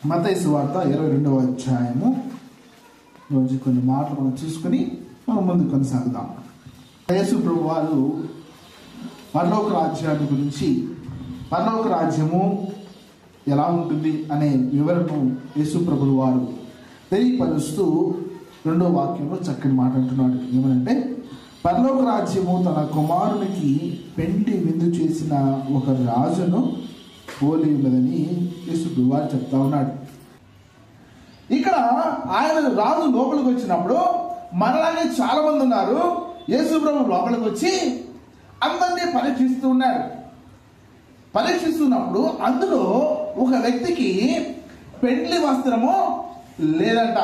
మత్తయి సువార్త 22వ అధ్యాయము రోజు కొన్ని మాటలు మనం చూసుకుని మనం ముందు కొనసాగుదాం. యేసు ప్రభు వారు పరలోక రాజ్యాన్ని గురించి, పరలోక రాజ్యము ఎలా ఉంటుంది అనే వివరణను యేసు ప్రభువు వారు తెలియపరుస్తూ 2వ వాక్యంలో చక్కని మాట అంటున్నాడు. ఏమనంటే, పరలోక రాజ్యము తన కుమారునికి పెండి విందు చేసిన ఒక రాజును పోలి ఉన్నదని యేసు ప్రభు వారు చెప్తా ఉన్నాడు. ఇక్కడ ఆయన రాజు లోపలికి వచ్చినప్పుడు మనలాగే చాలా మంది ఉన్నారు. యేసు ప్రభు లోపలికి వచ్చి అందరినీ పరీక్షిస్తూ ఉన్నాడు. పరీక్షిస్తున్నప్పుడు అందులో ఒక వ్యక్తికి పెండ్లి వస్త్రము లేదంట.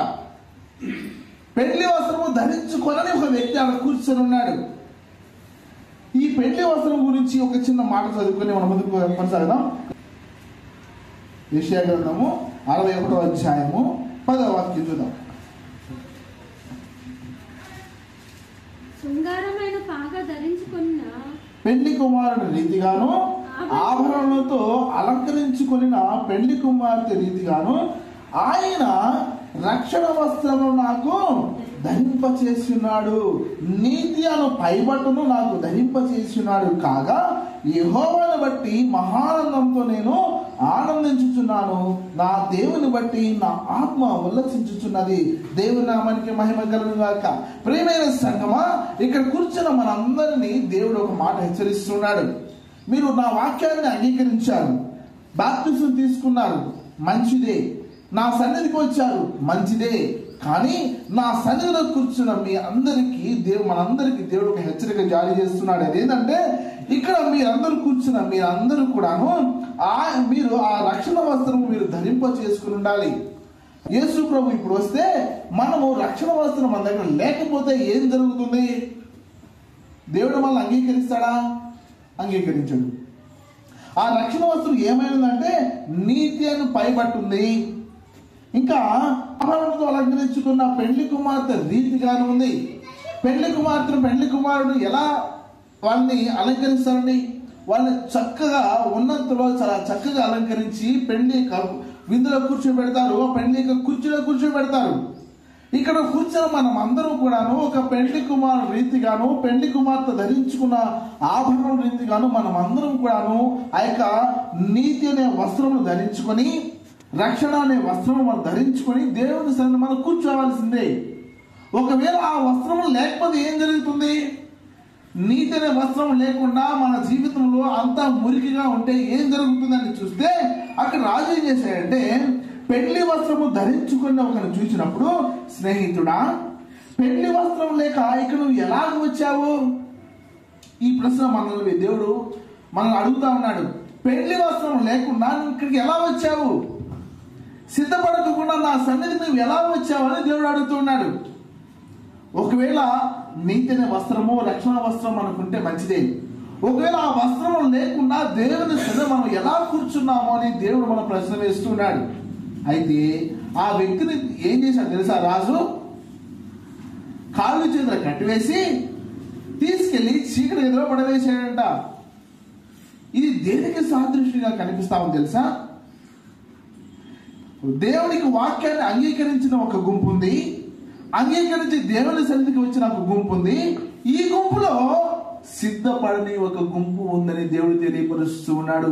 పెండ్లి వస్త్రము ధరించుకొనని ఒక వ్యక్తి అక్కడ కూర్చొని ఉన్నాడు. ఈ పెండ్లి వస్త్రం గురించి ఒక చిన్న మాట చదువుకొని మనం ముందుకు కొనసాగుదాం. యెషయా గ్రంథము 61వ అధ్యాయము 10వ వాక్యం చూద్దాం. శృంగారమైన పాగ ధరించుకున్న పెళ్లి కుమారుని రీతిగాను, ఆభరణలతో అలంకరించుకున్న పెళ్లి కుమార్తె రీతిగాను ఆయన రక్షణ వస్త్రము నాకు ధరింపచేస్తున్నాడు, నీతి అను పైబట్టును నాకు ధరింపచేస్తున్నాడు. కాగా యెహోవాను బట్టి మహానందంతో నేను ఆనందించుచున్నాను, నా దేవుని బట్టి నా ఆత్మ ఉల్లసించుచున్నది. దేవుని నామానికి మహిమ కలుగును గాక. ప్రియమైన సంగమా, ఇక్కడ కూర్చున్న మనందరినీ దేవుడు ఒక మాట హెచ్చరిస్తున్నాడు. మీరు నా వాక్యాన్ని అంగీకరించారు, బాప్తిసం తీసుకున్నారు, మంచిదే. నా సన్నిధికి వచ్చారు, మంచిదే. కానీ నా సన్నిధిలో కూర్చున్న మీ అందరికీ మనందరికీ దేవుడు ఒక హెచ్చరిక జారీ చేస్తున్నాడు. అదేంటంటే, ఇక్కడ మీరందరూ కూర్చున్న మీరందరూ కూడాను మీరు ఆ రక్షణ వస్త్రం మీరు ధరింప చేసుకుని ఉండాలి. యేసు ప్రభు ఇప్పుడు వస్తే మనము రక్షణ వస్త్రం మన దగ్గర లేకపోతే ఏం జరుగుతుంది? దేవుడు మనల్ని అంగీకరిస్తాడా? అంగీకరించడు. ఆ రక్షణ వస్త్రం ఏమైందంటే నీతి అని పైబట్టుంది. ఇంకా ఆభరణంతో అలంకరించుకున్న పెళ్లి కుమార్తె రీతిగానే ఉంది. పెళ్లి కుమారుడు ఎలా వాళ్ళని అలంకరిస్తారండి? వాళ్ళని చక్కగా ఉన్నంతలో చాలా చక్కగా అలంకరించి పెళ్లి విందులో కూర్చోబెడతారు, పెళ్లి కుర్చీలో కూర్చోబెడతారు. ఇక్కడ కూర్చొని మనం అందరం కూడాను ఒక పెళ్లి కుమారుడు రీతిగాను, పెళ్లి కుమార్తె ధరించుకున్న ఆభరణం రీతిగాను మనం అందరం కూడాను ఆ యొక్క నీతి అనే వస్త్రమును ధరించుకొని, రక్షణ అనే వస్త్రం మనం ధరించుకొని దేవుని సన్నిధిలో మనం కూర్చోవలసిందే. ఒకవేళ ఆ వస్త్రం లేకపోతే ఏం జరుగుతుంది? నీతి అనే వస్త్రం లేకుండా మన జీవితంలో అంతా మురికిగా ఉంటే ఏం జరుగుతుందని చూస్తే, అక్కడ రాజు ఏం చేశాడంటే, పెళ్లి వస్త్రము ధరించుకున్న ఒకరిని చూసినప్పుడు, స్నేహితుడా, పెళ్లి వస్త్రం లేక ఇక్కడ నువ్వు ఎలాగ వచ్చావు? ఈ ప్రశ్న మనల్ని దేవుడు మనల్ని అడుగుతా ఉన్నాడు. పెళ్లి వస్త్రం లేకుండా నువ్వు ఇక్కడికి ఎలా వచ్చావు? సిద్ధపడకుండా నా సన్నిధి నువ్వు ఎలా వచ్చావని దేవుడు అడుగుతున్నాడు. ఒకవేళ నీతి అనే వస్త్రము, రక్షణ వస్త్రం అనుకుంటే మంచిదే. ఒకవేళ ఆ వస్త్రం లేకుండా దేవుని సన్నిధిలో మనం ఎలా కూర్చున్నామో అని దేవుడు మన ప్రశ్న వేస్తున్నాడు. అయితే ఆ వ్యక్తిని ఏం చేశాడు తెలుసా? రాజు కాళ్ళు చేతులు కట్టివేసి తీసుకెళ్లి చీకటి ఎదురు పడవేశాడంట. ఇది దేనికి సాదృశ్యంగా కనిపిస్తామని తెలుసా? దేవునికి వాక్యాన్ని అంగీకరించిన ఒక గుంపు ఉంది, అంగీకరించి దేవుని సన్నిధికి వచ్చిన ఒక గుంపు ఉంది. ఈ గుంపులో సిద్ధపడని ఒక గుంపు ఉందని దేవుడు తెలియపరుస్తూ ఉన్నాడు.